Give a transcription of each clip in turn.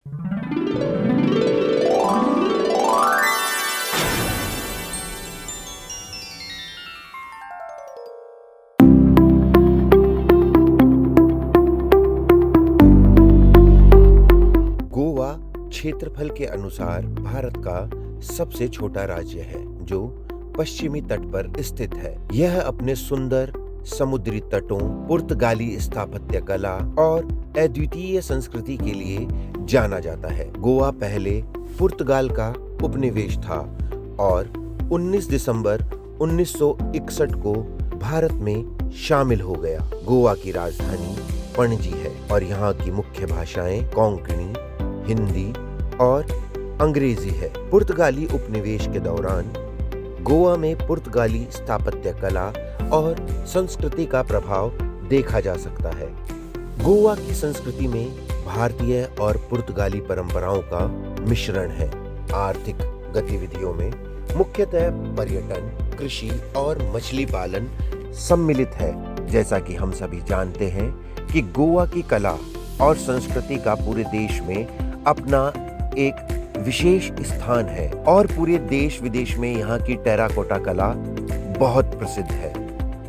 गोवा क्षेत्रफल के अनुसार भारत का सबसे छोटा राज्य है जो पश्चिमी तट पर स्थित है। यह अपने सुंदर समुद्री तटों, पुर्तगाली स्थापत्य कला और अद्वितीय संस्कृति के लिए जाना जाता है। गोवा पहले पुर्तगाल का उपनिवेश था और 19 दिसंबर 1961 को भारत में शामिल हो गया। गोवा की राजधानी पणजी है और यहाँ की मुख्य भाषाएं कोंकणी, हिंदी और अंग्रेजी है। पुर्तगाली उपनिवेश के दौरान गोवा में पुर्तगाली स्थापत्य कला और संस्कृति का प्रभाव देखा जा सकता है। गोवा की संस्कृति में भारतीय और पुर्तगाली परंपराओं का मिश्रण है। आर्थिक गतिविधियों में मुख्यतः पर्यटन, कृषि और मछली पालन सम्मिलित है। जैसा कि हम सभी जानते हैं कि गोवा की कला और संस्कृति का पूरे देश में अपना एक विशेष स्थान है और पूरे देश विदेश में यहाँ की टेराकोटा कला बहुत प्रसिद्ध है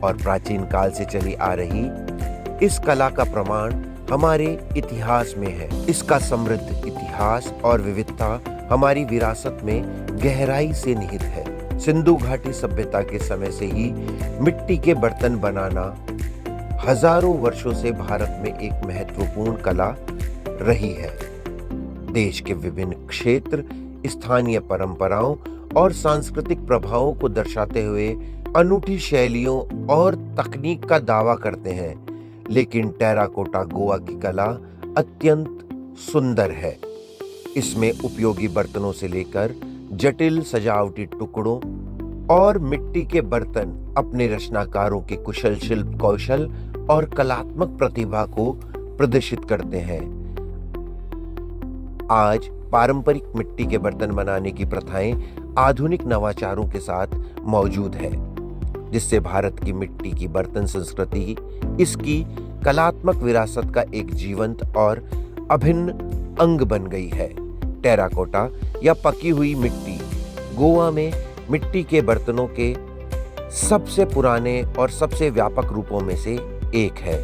और प्राचीन काल से चली आ रही इस कला का प्रमाण हमारे इतिहास में है। इसका समृद्ध इतिहास और विविधता हमारी विरासत में गहराई से निहित है। सिंधु घाटी सभ्यता के समय से ही मिट्टी के बर्तन बनाना हजारों वर्षों से भारत में एक महत्वपूर्ण कला रही है। देश के विभिन्न क्षेत्र स्थानीय परंपराओं और सांस्कृतिक प्रभावों को दर्शाते हुए अनूठी शैलियों और तकनीक का दावा करते हैं, लेकिन टेराकोटा गोवा की कला अत्यंत सुंदर है। इसमें उपयोगी बर्तनों से लेकर जटिल सजावटी टुकड़ों और मिट्टी के बर्तन अपने रचनाकारों के कुशल शिल्प कौशल और कलात्मक प्रतिभा को प्रदर्शित करते हैं। आज पारंपरिक मिट्टी के बर्तन बनाने की प्रथाएं आधुनिक नवाचारों के साथ मौजूद है, जिससे भारत की मिट्टी की बर्तन संस्कृति इसकी कलात्मक विरासत का एक जीवंत और अभिन्न अंग बन गई है। टेराकोटा या पकी हुई मिट्टी गोवा में मिट्टी के बर्तनों के सबसे पुराने और सबसे व्यापक रूपों में से एक है।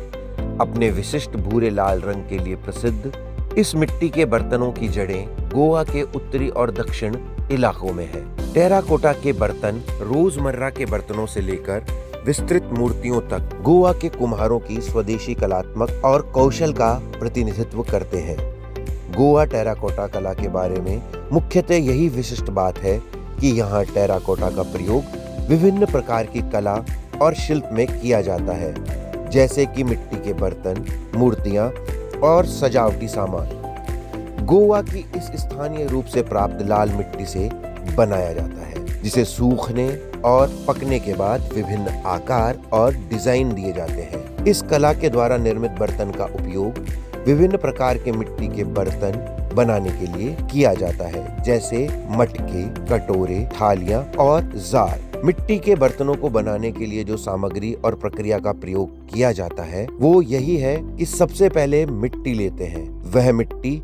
अपने विशिष्ट भूरे लाल रंग के लिए प्रसिद्ध इस मिट्टी के बर्तनों की जड़ें गोवा के उत्तरी और दक्षिण इलाकों में है। टेराकोटा के बर्तन रोजमर्रा के बर्तनों से लेकर विस्तृत मूर्तियों तक गोवा के कुम्हारों की स्वदेशी कलात्मक और कौशल का प्रतिनिधित्व करते हैं। गोवा टेराकोटा कला के बारे में मुख्यतः यही विशिष्ट बात है कि यहाँ टेराकोटा का प्रयोग विभिन्न प्रकार की कला और शिल्प में किया जाता है, जैसे कि मिट्टी के बर्तन, मूर्तियां और सजावटी सामान। गोवा की इस स्थानीय रूप से प्राप्त लाल मिट्टी से बनाया जाता है, जिसे सूखने और पकने के बाद विभिन्न आकार और डिजाइन दिए जाते हैं। इस कला के द्वारा निर्मित बर्तन का उपयोग विभिन्न प्रकार के मिट्टी के बर्तन बनाने के लिए किया जाता है, जैसे मटके, कटोरे, थालियां और जार। मिट्टी के बर्तनों को बनाने के लिए जो सामग्री और प्रक्रिया का प्रयोग किया जाता है वो यही है कि सबसे पहले मिट्टी लेते हैं। वह मिट्टी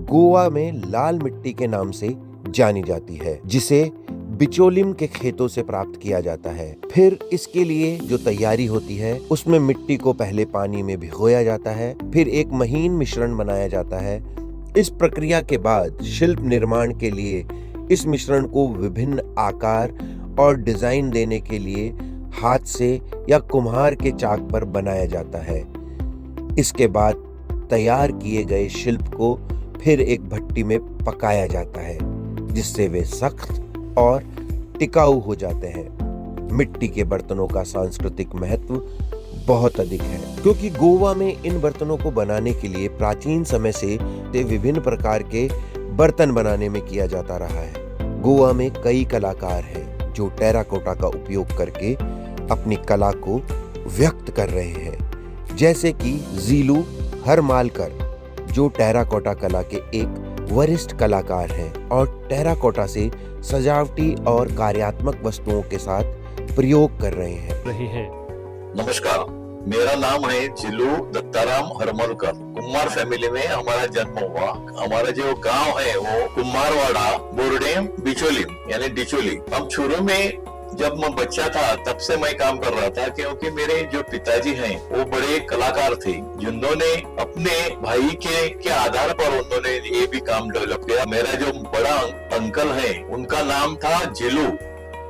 गोवा में लाल मिट्टी के नाम से जानी जाती है, जिसे बिचोलिम के खेतों से प्राप्त किया जाता है। फिर इसके लिए जो तैयारी होती है उसमें मिट्टी को पहले पानी में भिगोया जाता है, फिर एक महीन मिश्रण बनाया जाता है। इस प्रक्रिया के बाद शिल्प निर्माण के लिए इस मिश्रण को विभिन्न आकार और डिजाइन देने के लिए हाथ से या कुम्हार के चाक पर बनाया जाता है। इसके बाद तैयार किए गए शिल्प को फिर एक भट्टी में पकाया जाता है, जिससे वे सख्त और टिकाऊ हो जाते हैं। मिट्टी के बर्तनों का सांस्कृतिक महत्व बहुत अधिक है, क्योंकि गोवा में इन बर्तनों को बनाने के लिए प्राचीन समय से विभिन्न प्रकार के बर्तन बनाने में किया जाता रहा है। गोवा में कई कलाकार हैं जो टेराकोटा का उपयोग करके अपनी कला को व्यक्त कर रहे हैं, जैसे कि जीलू हरमालकर, जो टेराकोटा कला के एक वरिष्ठ कलाकार हैं और टेराकोटा से सजावटी और कार्यात्मक वस्तुओं के साथ प्रयोग कर रहे हैं। नमस्कार, मेरा नाम है जिलू दत्ताराम हरमलकर। कुम्हार फैमिली में हमारा जन्म हुआ। हमारा जो गांव है वो कुम्हारवाड़ा बोरडेम बिचोली यानी डिचोली। हम शुरू में जब मैं बच्चा था तब से मैं काम कर रहा था, क्योंकि मेरे जो पिताजी हैं वो बड़े कलाकार थे, जिन्होंने अपने भाई के आधार पर उन्होंने ये भी काम डेवलप किया। मेरा जो बड़ा अंकल है उनका नाम था जिलू,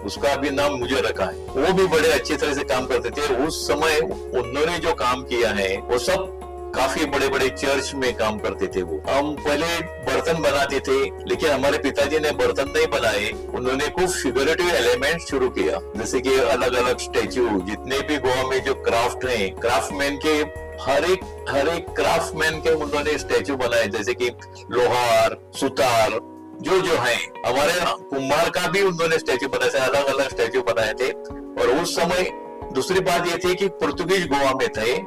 उसका भी नाम मुझे रखा है। वो भी बड़े अच्छी तरह से काम करते थे। उस समय उन्होंने जो काम किया है वो सब काफी बड़े बड़े चर्च में काम करते थे। वो हम पहले बर्तन बनाते थे, लेकिन हमारे पिताजी ने बर्तन नहीं बनाए, उन्होंने कुछ फिगरेटिव एलिमेंट शुरू किया, जैसे कि अलग अलग स्टेच्यू। जितने भी गोवा में जो क्राफ्ट हैं, क्राफ्टमैन के हर एक क्राफ्टमैन के उन्होंने स्टेच्यू बनाए, जैसे कि लोहार, सुतार, जो है हमारे कुम्हार का भी उन्होंने स्टेच्यू बनाए थे, अलग अलग स्टेच्यू बनाए थे। और उस समय दूसरी बात ये थी कि पुर्तगाली गोवा में थे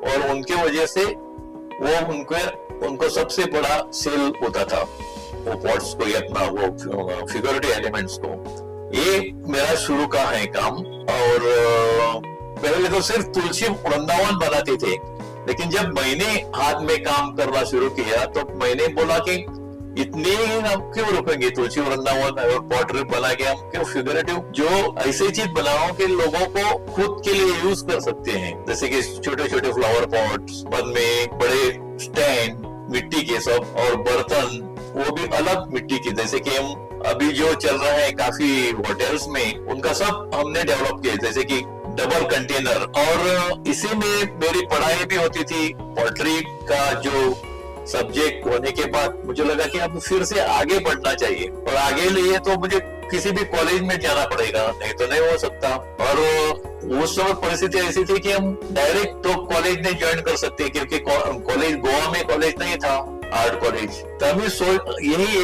और उनके वजह से वो उनको सबसे बड़ा सेल होता था वो पॉट्स को या अपना वो फिगरेटिव एलिमेंट्स को। ये मेरा शुरू का है काम। और पहले तो सिर्फ तुलसी वृंदावन बनाते थे, लेकिन जब मैंने हाथ में काम करना शुरू किया तो मैंने बोला कि इतने हम क्यों रुकेंगे, तुलसी वृंदावन और पॉटरी बना के हम क्यों फिगरेटिव जो ऐसी चीज बनाओ कि लोगों को खुद के लिए यूज कर सकते हैं, जैसे कि छोटे छोटे फ्लावर पॉट्स, बाद में बड़े स्टैंड मिट्टी के सब, और बर्तन वो भी अलग मिट्टी के, जैसे कि हम अभी जो चल रहा है काफी होटल्स में, उनका सब हमने डेवलप किया, जैसे कि डबल कंटेनर। और इसी में मेरी पढ़ाई भी होती थी। पॉटरी का जो सब्जेक्ट होने के बाद मुझे लगा कि अब फिर से आगे बढ़ना चाहिए, और आगे लिए तो मुझे किसी भी कॉलेज में जाना पड़ेगा, नहीं तो नहीं हो सकता। और उस समय परिस्थिति ऐसी थी कि हम डायरेक्ट तो कॉलेज नहीं ज्वाइन कर सकते, क्योंकि कॉलेज गोवा में कॉलेज नहीं था, आर्ट कॉलेज। तभी यही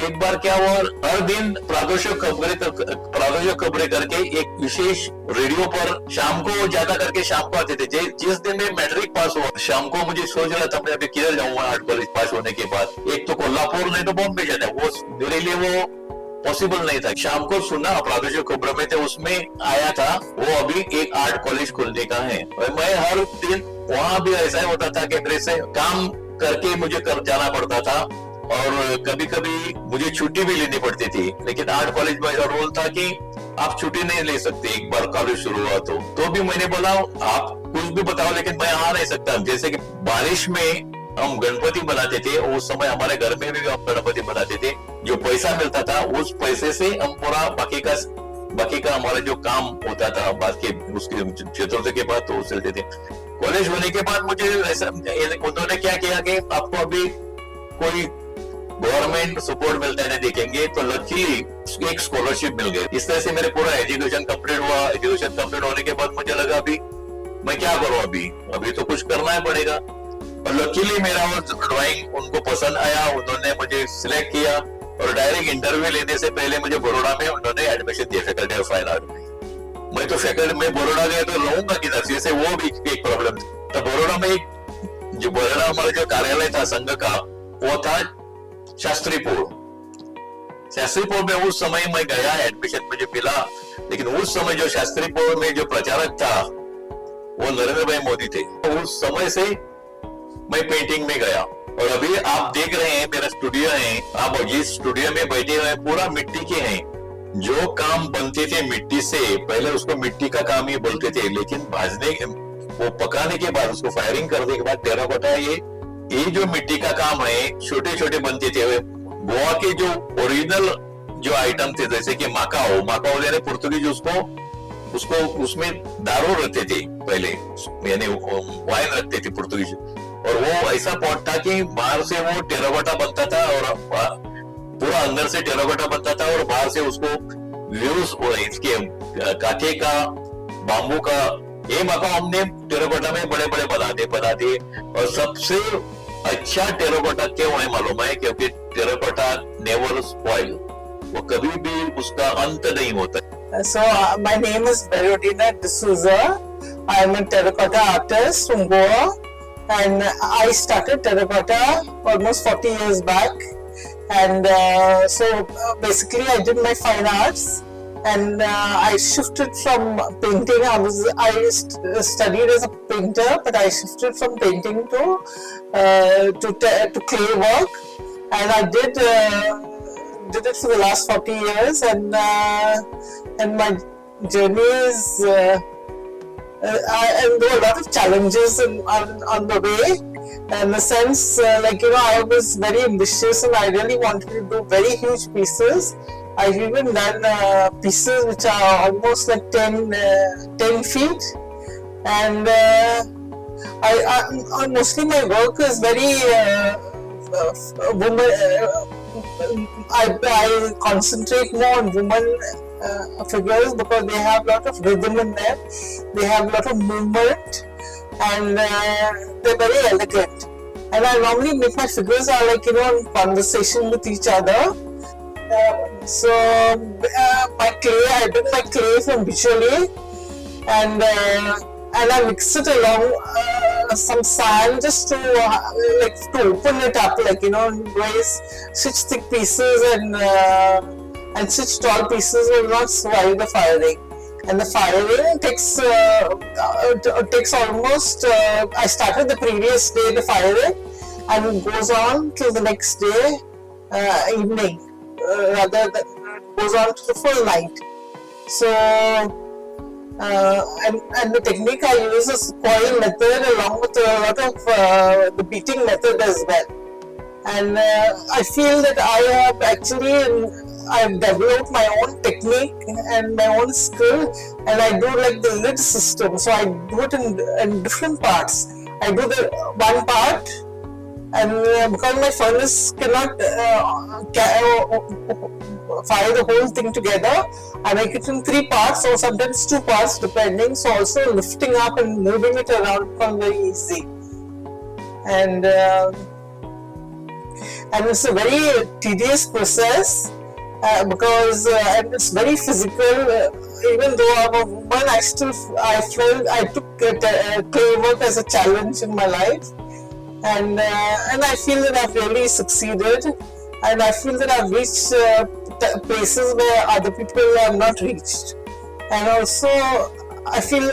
एक बार क्या हुआ, हर दिन प्रादेशिक खबरें करके एक विशेष रेडियो पर शाम को, ज्यादा करके शाम को आते थे। जिस दिन में मैट्रिक पास हुआ, शाम को मुझे सोच रहा था मैं अभी किधर जाऊंगा आर्ट कॉलेज पास होने के बाद, एक तो कोल्हापुर नहीं तो बॉम्बे जाना, वो मेरे लिए वो पॉसिबल नहीं था। शाम को सुना प्रादेशिक खबरों में, तो उसमें आया था वो अभी एक आर्ट कॉलेज खुलने का है। और मैं हर दिन वहां भी ऐसा होता था कि मेरे से काम करके मुझे जाना पड़ता था, और कभी कभी मुझे छुट्टी भी लेनी पड़ती थी। लेकिन आर्ट कॉलेज में ऐसा रूल था कि आप छुट्टी नहीं ले सकते एक बार कॉलेज शुरू हुआ तो भी मैंने बोला आप कुछ भी बताओ, लेकिन मैं आ नहीं सकता। जैसे कि बारिश में हम गणपति बनाते थे, उस समय हमारे घर में भी हम गणपति बनाते थे, जो पैसा मिलता था उस पैसे से हम पूरा बाकी का हमारा जो काम होता था बाकी उसके चतुर्थी के बाद तो चलते थे। कॉलेज होने के बाद मुझे ऐसा उन्होंने क्या किया कि आपको अभी कोई गवर्नमेंट सपोर्ट मिलता है देखेंगे, तो लकीली एक स्कॉलरशिप मिल गई। इस तरह से मेरे पूरा एजुकेशन कंप्लीट हुआ। एजुकेशन कंप्लीट होने के बाद मुझे लगा अभी मैं क्या करूं, अभी तो कुछ करना ही पड़ेगा। और लकीली मेरा वो ड्राइंग उनको पसंद आया, उन्होंने मुझे सिलेक्ट किया, और डायरेक्ट इंटरव्यू लेने से पहले मुझे बड़ौदा में उन्होंने एडमिशन दिया फैकल्टी ऑफ फाइन आर्ट में। मैं तो फैकल्टी में बड़ौदा गया तो रहूंगा किधर से, जैसे वो भी एक प्रॉब्लम था। तो बड़ौदा में जो बड़ौदा हमारा जो कार्यालय था संघ का, वो था शास्त्रीपुर में। उस समय मैं गया, एडमिशन मुझे मिला, लेकिन उस समय जो शास्त्रीपुर में जो प्रचारक था वो नरेंद्र भाई मोदी थे। तो उस समय से मैं पेंटिंग में गया। और अभी आप देख रहे हैं मेरा स्टूडियो है, आप जिस स्टूडियो में बैठे हुए पूरा मिट्टी के हैं। जो काम बनते थे मिट्टी से, पहले उसको मिट्टी का काम ही बोलते थे, लेकिन भाजने वो पकाने के बाद, उसको फायरिंग करने के बाद टेराकोटा, ये जो मिट्टी का काम है, छोटे छोटे बनते थे। गोवा के जो ओरिजिनल जो आइटम थे, जैसे कि माकाओ यानी पुर्तगाली, उसको उसमें दारू रखते थे पहले, यानी वाइन रखते थे पुर्तगाली। और वो ऐसा पॉट था कि बाहर से वो टेराकोटा बनता था और पूरा अंदर से टेराकोटा बनता था, और बाहर से उसको व्यूज इसके काटे का, बाम्बू का, ये मकान हमने टेराकोटा में बड़े बड़े बना दिए। और सबसे अच्छा टेराकोटा क्यों है मालूम है? क्योंकि टेराकोटा नेवर स्पॉइल, वो कभी भी उसका अंत नहीं होता। So my name is Bernardina D'Souza. I am a terracotta artist from Goa, and I started terracotta almost 40 years back. And so basically I did my fine arts and I shifted from painting. I studied as a painter, but I shifted from painting to clay work, and I did it for the last 40 years, and my journey is. And there were a lot of challenges on the way. In the sense, I was very ambitious and I really wanted to do very huge pieces. I've even done pieces which are almost like 10 feet, and I mostly my work is very woman. I concentrate more on women figures because they have a lot of rhythm in them. They have a lot of movement, and they're very elegant. And I normally make my figures are in conversation with each other. My clay, I bring my clay from Bicholi, and I mix it along some sand just to open it up, ways such thick pieces and such tall pieces will not survive the firing. And the firing takes almost. I started the previous day the firing, and it goes on till the next day evening. Rather than goes on to the full night. So, and the technique I use is coil method along with a lot of the beating method as well. And I feel that I have developed my own technique and my own skill, and I do like the lid system. So I do it in different parts. I do the one part. And because my furnace cannot fire the whole thing together, I make it in 3 parts or sometimes 2 parts depending. So also lifting up and moving it around becomes very easy. And it's a very tedious process because and it's very physical. Even though I'm a woman, I took clay work as a challenge in my life. And I feel that I've really succeeded, and I feel that I've reached places where other people have not reached. And also, I feel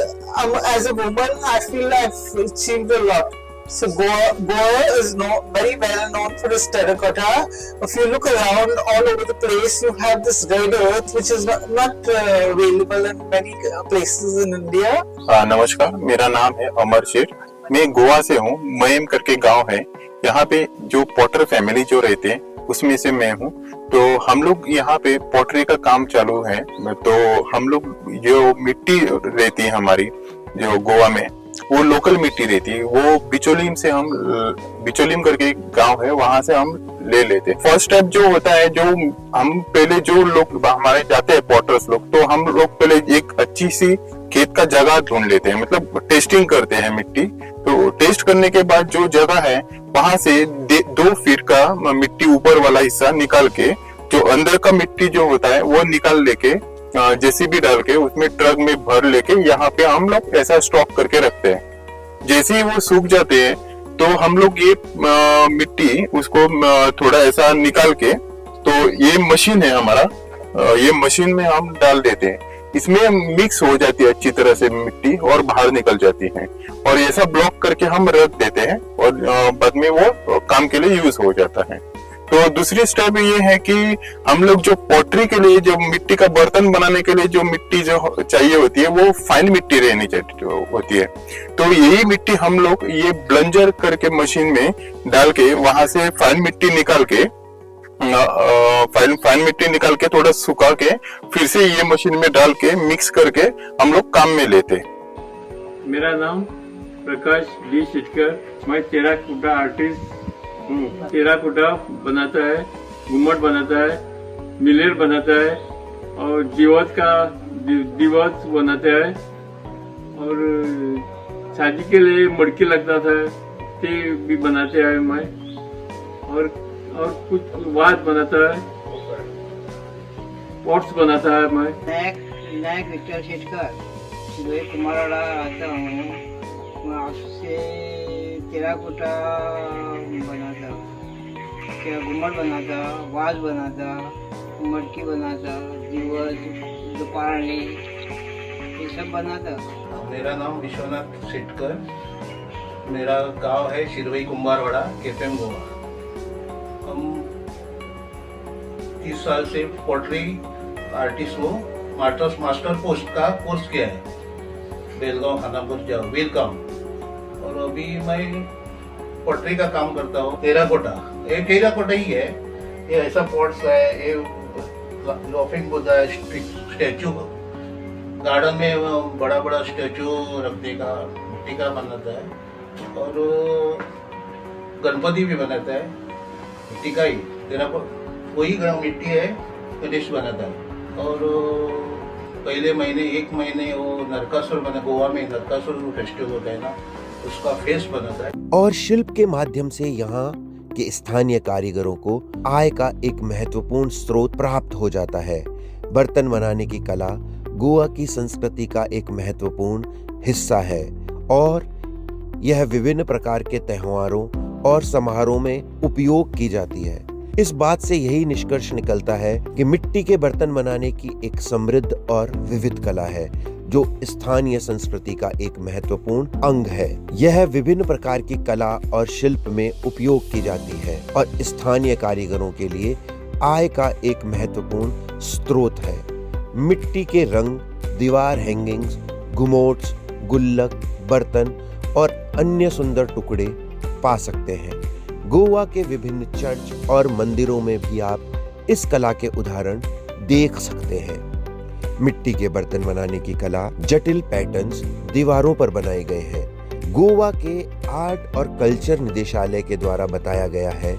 as a woman, I feel I've achieved a lot. So Goa is very well known for its terracotta. If you look around all over the place, you have this red earth, which is not available in many places in India. नमस्कार, मेरा नाम है अमर शेठ। मैं गोवा से हूँ। मयम करके गांव है। यहाँ पे जो पॉटर फैमिली जो रहते हैं उसमें से मैं हूँ। तो हम लोग यहाँ पे पॉटरी का काम चालू है। तो हम लोग जो मिट्टी रहती है हमारी जो गोवा में, वो लोकल मिट्टी रहती है। वो बिचोलीम करके एक गांव है, वहां से हम ले लेते हैं। फर्स्ट स्टेप जो होता है, जो हम पहले जो लोग हमारे जाते हैं पॉटर्स लोग, तो हम लोग पहले एक अच्छी सी खेत का जगह ढूंढ लेते हैं, मतलब टेस्टिंग करते हैं मिट्टी। तो टेस्ट करने के बाद जो जगह है वहां से 2 फीट का मिट्टी ऊपर वाला हिस्सा निकाल के, जो अंदर का मिट्टी जो होता है वो निकाल लेके जेसीबी डाल के उसमें ट्रक में भर लेके यहाँ पे हम लोग ऐसा स्टॉक करके रखते हैं। जैसे ही वो सूख जाते हैं तो हम लोग ये मिट्टी उसको थोड़ा ऐसा निकाल के, तो ये मशीन है हमारा, ये मशीन में हम डाल देते हैं। इसमें मिक्स हो जाती है अच्छी तरह से मिट्टी और बाहर निकल जाती है, और ऐसा ब्लॉक करके हम रख देते हैं और बाद में वो काम के लिए यूज हो जाता है। तो दूसरी स्टेप ये है कि हम लोग जो पॉटरी के लिए, जो मिट्टी का बर्तन बनाने के लिए जो मिट्टी जो चाहिए होती है, वो फाइन मिट्टी रहनी चाहिए होती है। तो यही मिट्टी हम लोग ये ब्लंजर करके मशीन में डाल के वहां से फाइन मिट्टी निकाल के थोड़ा सुखा के फिर से ये मशीन में डाल के मिक्स करके हम लोग काम में लेते। मेरा नाम प्रकाश डी शिटकर, मैं टेराकोटा आर्टिस्ट हूँ। टेराकोटा बनाता है, घुम्मट बनाता है, मिलेर बनाता है और दिवस बनाता है, और शादी के लिए मड़की लगता था ते भी बनाते हैं मैं, और कुछ वाद बनाता है, पॉट्स बनाता है मैं। नायक विक्टर शेटकर, सिलोई कुमारवाड़ा आता हूँ। मैं आपसे टेराकोटा बनाता, क्या घुमट बनाता, वाज बनाता, मटकी बनाता, दिवस दुपारने ये सब बनाता। मेरा नाम विश्वनाथ शेटकर, मेरा गांव है शिरवई कुंभारवाड़ा, केपीएम गोवा। हम 30 साल से पोट्री आर्टिस्ट हूँ। मास्टर पोस्ट का कोर्स किया है बेलगांव खानापुर जाओ वीरकाम। और अभी मैं पोट्री का काम करता हूँ। टेराकोटा, ये टेराकोटा ही है। ये ऐसा पॉट्स है, ये लॉफिंग बुद्धा है, स्टैचू गार्डन में बड़ा बड़ा स्टैचू रखने का मिट्टी का बनाता है। और गणपति भी बनाता है मिट्टी का ही, तेरा वही मिट्टी है गणेश बनाता है। और पहले महीने 1 महीने वो नरकासुर बना, गोवा में नरकासुर फेस्टिवल होता है ना, उसका फेस बनाता है। और शिल्प के माध्यम से यहाँ के स्थानीय कारीगरों को आय का एक महत्वपूर्ण स्रोत प्राप्त हो जाता है। बर्तन बनाने की कला गोवा की संस्कृति का एक महत्वपूर्ण हिस्सा है और यह विभिन्न प्रकार के त्योहारों और समारोह में उपयोग की जाती है। इस बात से यही निष्कर्ष निकलता है कि मिट्टी के बर्तन बनाने की एक समृद्ध और विविध कला है जो स्थानीय संस्कृति का एक महत्वपूर्ण अंग है। यह विभिन्न प्रकार की कला और शिल्प में उपयोग की जाती है और स्थानीय कारीगरों के लिए आय का एक महत्वपूर्ण स्रोत है। मिट्टी के रंग, दीवार हैंगिंग्स, घुमोट्स, गुल्लक, बर्तन और अन्य सुंदर टुकड़े पा सकते हैं। गोवा के विभिन्न चर्च और मंदिरों में भी आप इस कला के उदाहरण देख सकते हैं। मिट्टी के बर्तन बनाने की कला जटिल पैटर्न्स दीवारों पर बनाए गए हैं। गोवा के आर्ट और कल्चर निदेशालय के द्वारा बताया गया है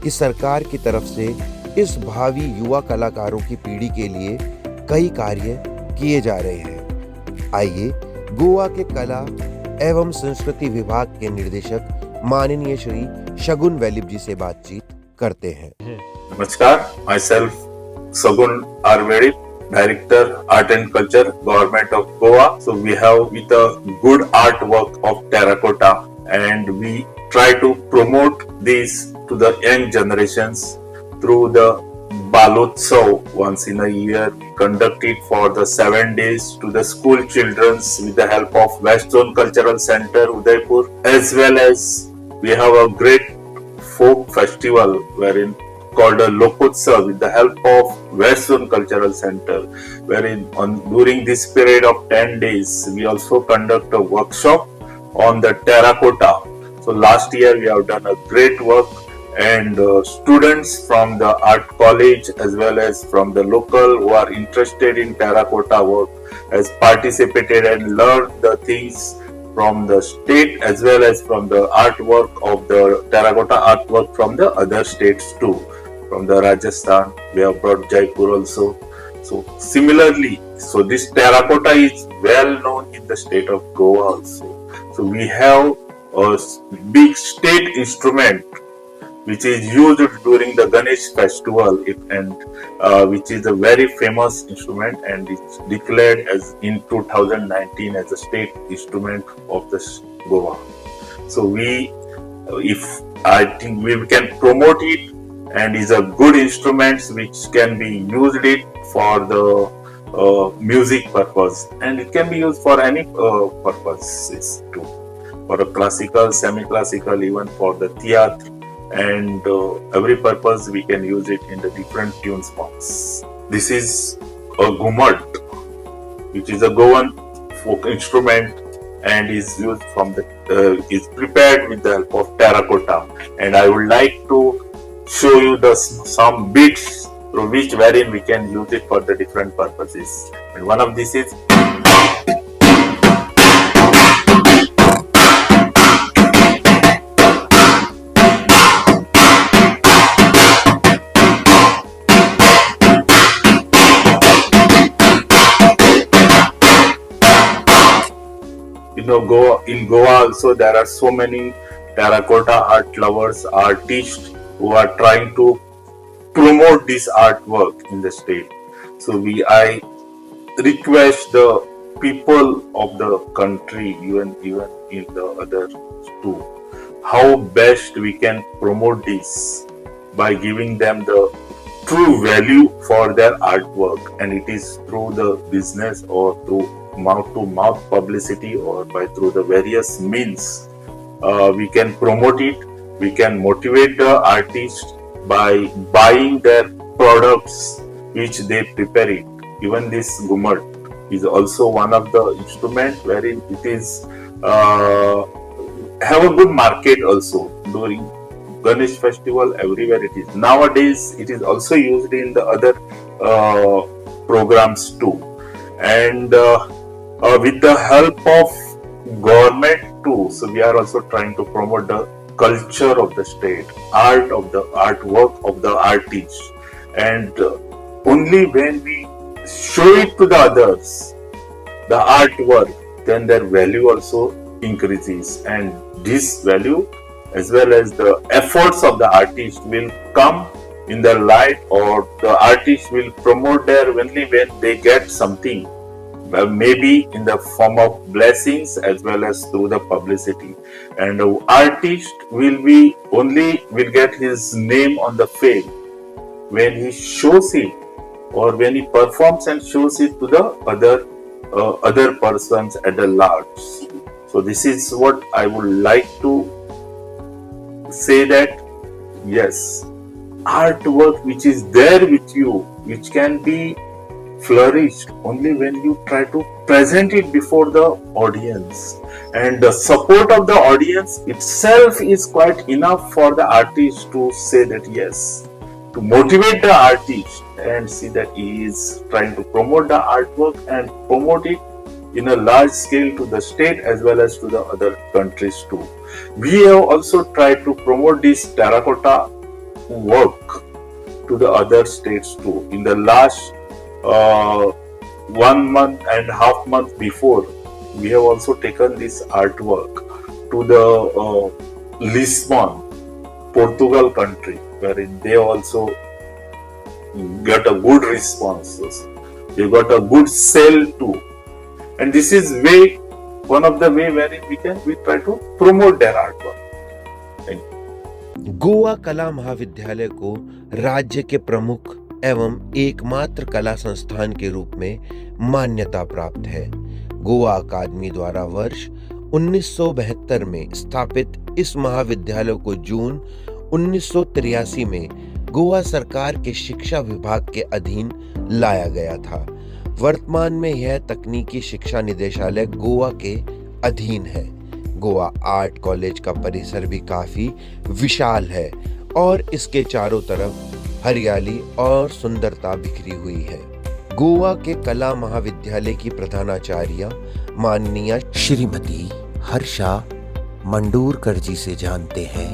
कि सरकार की तरफ से इस भावी युवा कलाकारों की पीढ़ी के लिए कई कार्य किए जा रहे हैं। आइए गोवा के कला एवं संस्कृति विभाग के निदेशक माननीय श्री शगुन वैलिब जी से बातचीत करते हैं। नमस्कार, my self Sagun Arvedip, Director Art and Culture, Government of Goa. So we have with a good artwork of terracotta, and we try to promote this to the young generations through the Balotsav. Once in a year, we conduct it for the 7 days to the school childrens with the help of West Zone Cultural Center, Udaipur, as well as we have a great folk festival wherein called a Lokotsav with the help of West Zone Cultural Center, wherein during this period of 10 days we also conduct a workshop on the terracotta. So last year we have done a great work, and students from the art college as well as from the local who are interested in terracotta work has participated and learned the things from the state as well as from the artwork of the terracotta artwork from the other states too. From the Rajasthan, we have brought Jaipur also. So similarly, so this terracotta is well known in the state of Goa also. So we have a big state instrument which is used during the Ganesh festival, which is a very famous instrument, and it's declared as in 2019 as a state instrument of the Goa. So I think we can promote it, and is a good instrument which can be used it for the music purpose, and it can be used for any purposes too, for a classical, semi-classical, even for the theatre, and every purpose we can use it in the different tune spots. This is a Ghumad, which is a Goan folk instrument, and is used is prepared with the help of terracotta. And I would like to show you some bits through wherein we can use it for the different purposes. And one of these is in Goa also there are so many terracotta art lovers, artists who are trying to promote this artwork in the state. So I request the people of the country, even in the other too, how best we can promote this by giving them the true value for their artwork, and it is through the business or through mouth to mouth publicity or by through the various means we can promote it. We can motivate the artist by buying their products which they prepare it. Even this Gumad is also one of the instrument wherein it is have a good market also during Ganesh festival. Everywhere it is nowadays. It is also used in the other programs too, and with the help of government too. So we are also trying to promote the culture of the state, art of the artwork of the artist, and only when we show it to the others, the artwork, then their value also increases, and this value as well as the efforts of the artist will come in their light, or the artist will promote their only when they get something, maybe in the form of blessings as well as through the publicity, and the artist will get his name on the fame when he shows it or when he performs and shows it to the other persons at the large. So this is what I would like to say, that yes, artwork which is there with you, which can be flourished only when you try to present it before the audience, and the support of the audience itself is quite enough for the artist to say that yes, to motivate the artist and see that he is trying to promote the artwork and promote it in a large scale to the state as well as to the other countries too. We have also tried to promote this terracotta work to the other states too. In the last 1 month and a half month before, we have also taken this artwork to the Lisbon, Portugal country, wherein they also got a good responses. They got a good sale too. And this is one of the way wherein we try to promote their artwork. Goa कला महाविद्यालय को राज्य के प्रमुख एवं एकमात्र कला संस्थान के रूप में मान्यता प्राप्त है। गोवा अकादमी द्वारा वर्ष 1972 में स्थापित इस महाविद्यालय को जून 1983 में गोवा सरकार के शिक्षा विभाग के अधीन लाया गया था। वर्तमान में यह तकनीकी शिक्षा निदेशालय गोवा के अधीन है। गोवा आर्ट कॉलेज का परिसर भी काफी विशाल है और इसके चारों तरफ हरियाली और सुंदरता बिखरी हुई है। गोवा के कला महाविद्यालय की प्रधानाचार्य माननीय श्रीमती हर्षा मंडूरकर जी से जानते हैं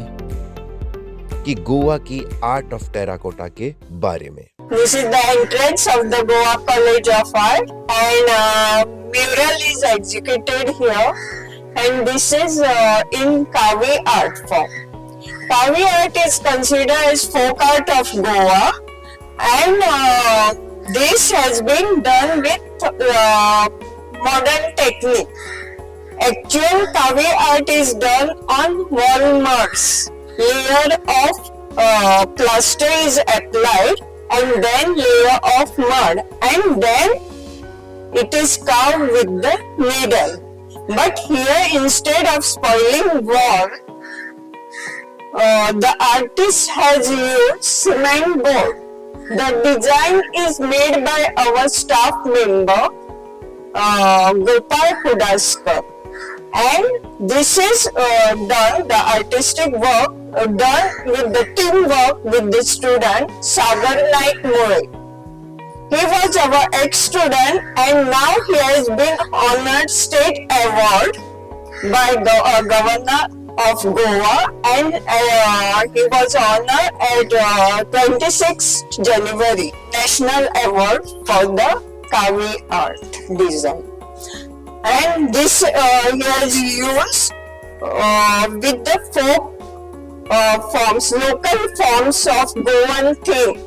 कि गोवा की आर्ट ऑफ टेराकोटा के बारे में। This is the entrance of the Goa College of Art, and mural is executed here, and this is in Kavi art form. Kavi art is considered as folk art of Goa, and this has been done with modern technique. Actual Kavi art is done on walnuts. Layer of plaster is applied, and then layer of mud, and then it is carved with the needle. But here, instead of spoiling wall, the artist has used cement board. The design is made by our staff member Gopal Kudaskar, and this is done, the artistic work done with the teamwork with the student Sagar Naik Murray. He was our ex-student, and now he has been honored state award by the Governor of Goa, and he was honored at 26th January National Award for the Kavi art design. And this he has used with the folk forms, local forms of Goan theme.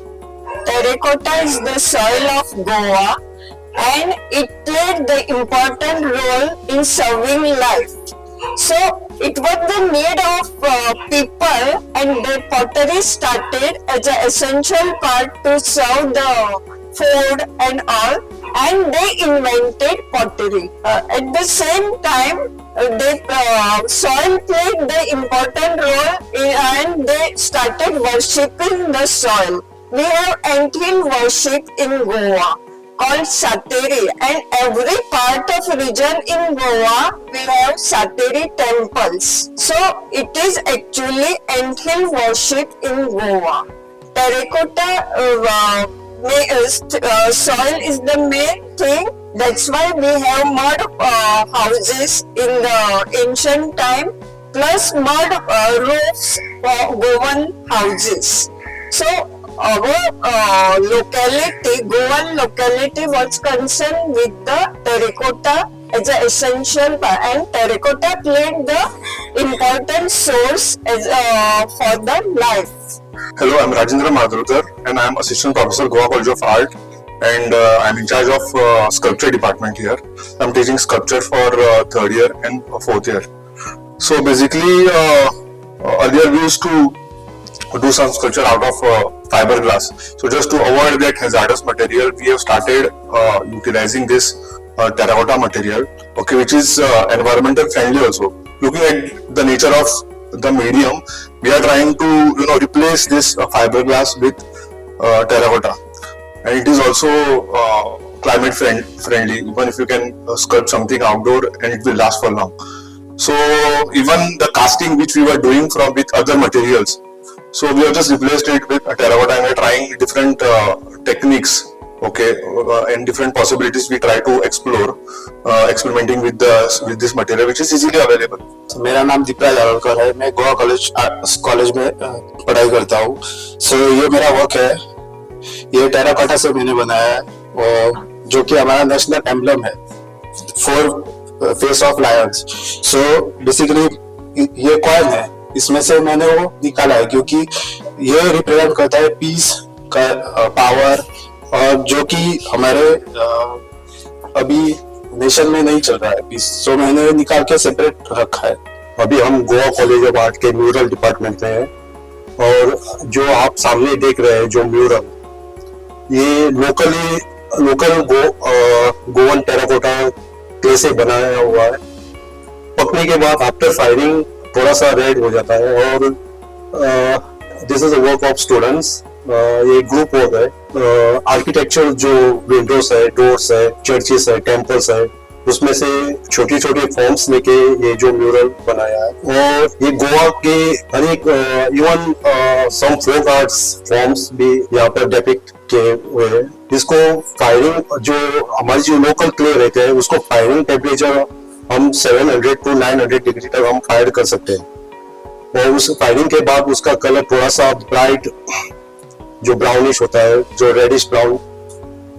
Terracotta is the soil of Goa, and it played the important role in serving life. So it was the need of people, and the pottery started as an essential part to serve the food and all, and they invented pottery. At the same time, soil played the important role and they started worshipping the soil. We have anthill worship in Goa called Sateri, and every part of region in Goa we have Sateri temples. So it is actually anthill worship in Goa. Terracotta soil is the main thing. That's why we have mud houses in the ancient time, plus mud roofs for Goan houses. So our locality, Goan locality, was concerned with the terracotta as an essential part, and terracotta played the important source as for the life. Hello, I'm Rajendra Madhurkar and I'm Assistant Professor, Goa College of Art, and I'm in charge of Sculpture department here. I'm teaching sculpture for 3rd year and 4th year. So basically, earlier we used to do some sculpture out of fiberglass. So just to avoid that hazardous material, we have started utilizing this terracotta material, okay, which is environmental friendly also. Looking at the nature of the medium, we are trying to replace this fiberglass with terracotta, and it is also climate friendly. Even if you can sculpt something outdoor, and it will last for long. So even the casting which we were doing with other materials, so we have just replaced it with a terracotta, and we are trying different techniques, okay, and different possibilities we try to explore, experimenting with this material which is easily available. मेरा नाम दीपराज आरोलकर है, मैं Goa college में पढ़ाई करता हूँ. सो ये मेरा वर्क है, ये टेराकोटा से मैंने बनाया है, और जो कि हमारा नेशनल एम्बलम है, 4 face of Lions. So basically ये कॉइन है, इसमें से मैंने वो निकाला है क्योंकि ये रिप्रेजेंट करता है पीस का पावर, और जो कि हमारे अभी नेशन में नहीं चल रहा है पीस. सो मैंने निकाल के सेपरेट रखा है. अभी हम गोवा कॉलेज ऑफ आर्ट के म्यूरल डिपार्टमेंट में हैं, और जो आप सामने देख रहे हैं जो म्यूरल, ये लोकल गोवन टेराकोटा क्ले से बनाया हुआ है. पकने के बाद आफ्टर फायरिंग थोड़ा सा रेड हो जाता है, और this is a work of students. ये ग्रुप वर्क है. आर्किटेक्चर जो विंडोज है, डोर्स है, चर्चेस है, टेम्पल्स है, उसमें से छोटी छोटी फॉर्म्स लेके ये जो म्यूरल बनाया है. और ये गोवा के हर एक even some folk arts forms भी यहाँ पर डेपिक्ट किए हुए हैं. इसको फायरिंग, जो हमारी जो लोकल क्ले रहते हैं, उसको फायरिंग टेम्परेचर हम 700 to 900 डिग्री तक हम फायर कर सकते हैं, और उस फायरिंग के बाद उसका कलर थोड़ा सा ब्राइट, जो ब्राउनिश होता है, जो रेडिश ब्राउन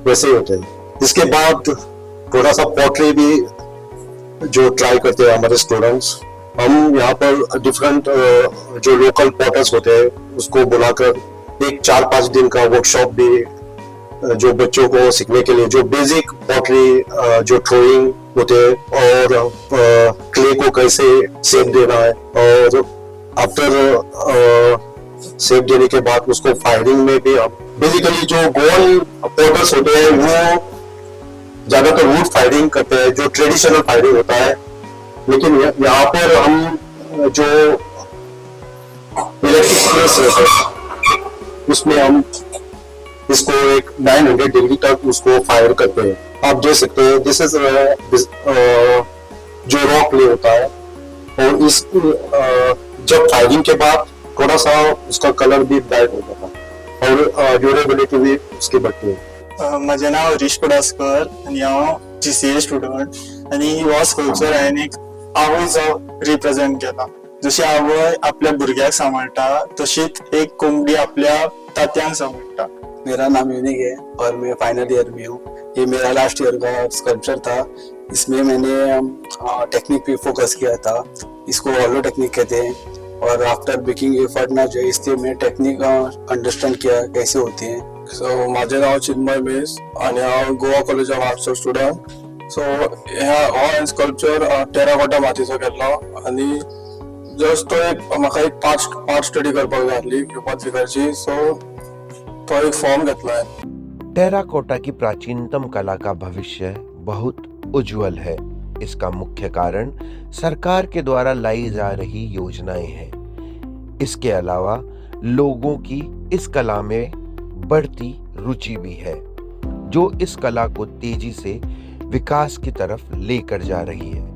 वैसे ही होता है. इसके बाद थोड़ा सा पॉटरी भी जो ट्राई करते हैं हमारे स्टूडेंट्स. हम यहाँ पर डिफरेंट जो लोकल पॉटर्स होते हैं उसको बुलाकर एक 4-5 दिन का वर्कशॉप भी जो बच्चों को सीखने के लिए, जो बेसिक पॉटरी जो थ्रोइंग होते हैं, और क्ले को कैसे शेप देना है, और आफ्टर शेप देने के बाद उसको फायरिंग में भी हम बेसिकली जो गोवन पॉटर्स होते हैं वो ज्यादातर वुड फायरिंग करते हैं, जो ट्रेडिशनल फायरिंग होता है. लेकिन यहाँ पर हम जो इलेक्ट्रिक प्रेस रहता है उसमें हम इसको एक 900 डिग्री तक उसको फायर करते हैं. आप देख सकते हैं दिस इज जो रॉ क्ले होता है, और इस जब फायरिंग के बाद थोड़ा सा उसका कलर भी ब्राइट हो जाता है, और ड्यूरेबिलिटी भी उसकी बढ़ती है. माझे नाव हरीश कुडासकर आणि हांव GCA स्टुडंट, आणि हो स्कल्पचर हांवें एक आवयचो रिप्रेझेंट केला. जशी आवय आपल्या भुरग्याक सांभाळटा तशीच एक कोंबडी आपल्या तात्यांक सांभाळटा. मेरा नाम यूनिक है और मैं फाइनल ईयर में हूँ. ये मेरा लास्ट ईयर का स्कल्पचर था. इसमें मैंने टेक्निक पे फोकस किया था. इसको हॉलो टेक्निक कहते हैं, और आफ्टर बेकिंग एफर्ट ना जो इससे मैं टेक्निक अंडरस्टँड किया कैसे होती है. सो माझे नाव चिन्मय मेस आणि हांव गोवा कॉलेज ऑफ आर्ट्सचो स्टुडंट. सो हो स्कल्पचर टेराकोटा मातीचो केल्लो, आणि जस्ट तो एक म्हाका एक पार्ट स्टडी करपाक जाय आसली पत्रिकाची, सो तो एक फॉर्म घेतलाय. टेराकोटा की प्राचीनतम कला का भविष्य बहुत उज्जवल है. इसका मुख्य कारण सरकार के द्वारा लाई जा रही योजनाएं हैं. इसके अलावा लोगों की इस कला में बढ़ती रुचि भी है, जो इस कला को तेजी से विकास की तरफ लेकर जा रही है.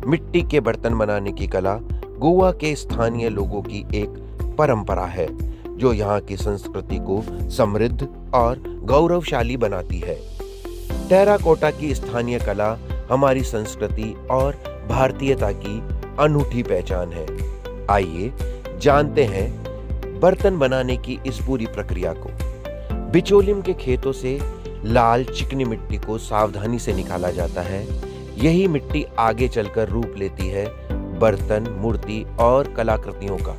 मिट्टी के बर्तन बनाने की कला गोवा के स्थानीय लोगों की एक परंपरा है, जो यहाँ की संस्कृति को समृद्ध और गौरवशाली बनाती है. टेराकोटा की स्थानीय कला हमारी संस्कृति और भारतीयता की अनूठी पहचान है. आइए जानते हैं बर्तन बनाने की इस पूरी प्रक्रिया को. बिचोलिम के खेतों से लाल चिकनी मिट्टी को सावधानी से निकाला जाता है. यही मिट्टी आगे चलकर रूप लेती है बर्तन, मूर्ति और कलाकृतियों का.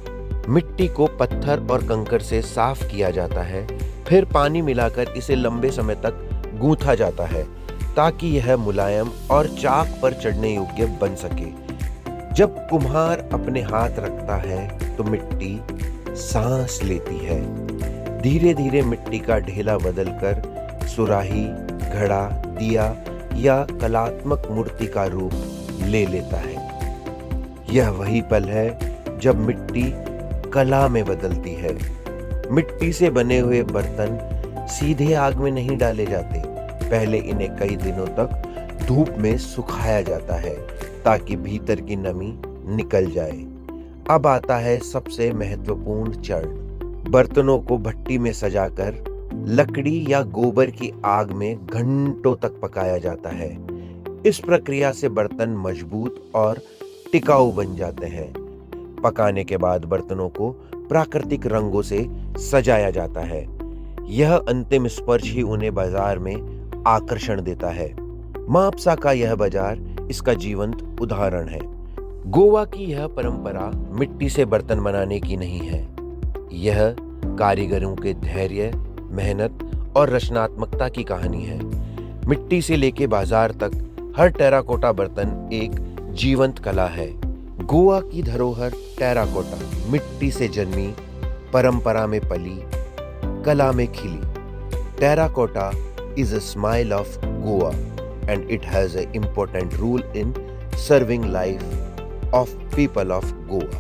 मिट्टी को पत्थर और कंकर से साफ किया जाता है, फिर पानी मिलाकर इसे लंबे समय तक गूंथा जाता है ताकि यह मुलायम और चाक पर चढ़ने योग्य बन सके. जब कुम्हार अपने हाथ रखता है तो मिट्टी सांस लेती है. धीरे धीरे मिट्टी का ढेला बदलकर सुराही, घड़ा, दिया या कलात्मक मूर्ति का रूप ले लेता है. यह वही पल है जब मिट्टी कला में बदलती है. मिट्टी से बने हुए बर्तन सीधे आग में नहीं डाले जाते. पहले इन्हें कई दिनों तक धूप में सुखाया जाता है ताकि भीतर की नमी निकल जाए. अब आता है सबसे महत्वपूर्ण चरण. बर्तनों को भट्टी में सजाकर लकड़ी या गोबर की आग में घंटों तक पकाया जाता है. इस प्रक्रिया से बर्तन मजबूत और टिकाऊ बन जाते हैं. पकाने के बाद बर्तनों को प्राकृतिक रंगों से सजाया जाता है. यह अंतिम स्पर्श ही उन्हें बाजार में आकर्षण देता है. मापसा का यह बाजार इसका जीवंत उदाहरण है. गोवा की यह परंपरा मिट्टी से बर्तन बनाने की नहीं है. यह कारीगरों के धैर्य, मेहनत और रचनात्मकता की कहानी है. मिट्टी से लेके बाजार तक हर टेराकोटा बर्तन एक जीवंत कला है. गोवा की धरोहर टेराकोटा मिट्टी से जन्मी, परंपरा में पली, कला में खिली. Terracotta is a smile of Goa and it has an important role in serving life of people of Goa.